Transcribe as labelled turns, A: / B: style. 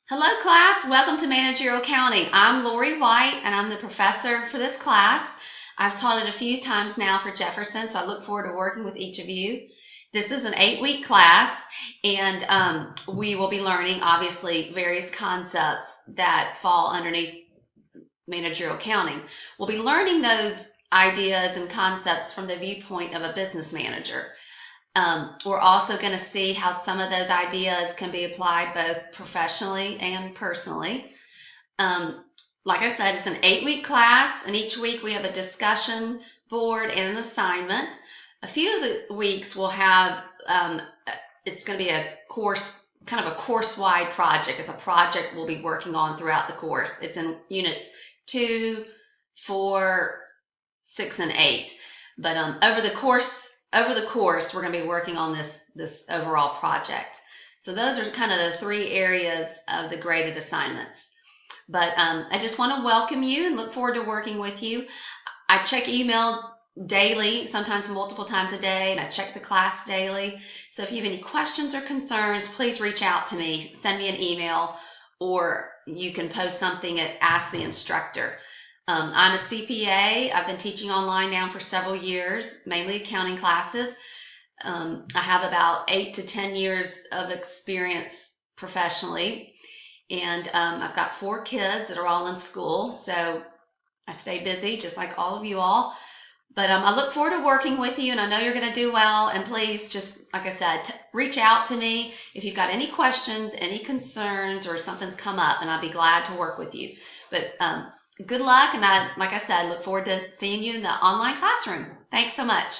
A: Hello class, welcome to Managerial Accounting. I'm Lori White and I'm the professor for this class. I've taught it a few times now for Jefferson, so I look forward to working with each of you. This is an 8-week class and we will be learning obviously various concepts that fall underneath managerial accounting. We'll be learning those ideas and concepts from the viewpoint of a business manager. We're also going to see how some of those ideas can be applied both professionally and personally. Like I said, it's an 8-week class, and each week we have a discussion board and an assignment. A few of the weeks we'll have, it's going to be a course, kind of a course-wide project. It's a project we'll be working on throughout the course. It's in units 2, 4, 6, and 8. But over the course, we're going to be working on this overall project. So those are kind of the 3 areas of the graded assignments. But I just want to welcome you and look forward to working with you. I check email daily, sometimes multiple times a day, and I check the class daily. So if you have any questions or concerns, please reach out to me. Send me an email, or you can post something at Ask the Instructor. I'm a CPA. I've been teaching online now for several years, mainly accounting classes. I have about 8 to 10 years of experience professionally, and I've got 4 kids that are all in school, so I stay busy just like all of you all. But I look forward to working with you, and I know you're going to do well. And please, just like I said, reach out to me if you've got any questions, any concerns, or something's come up, and I'll be glad to work with you. But good luck, and like I said, look forward to seeing you in the online classroom. Thanks so much.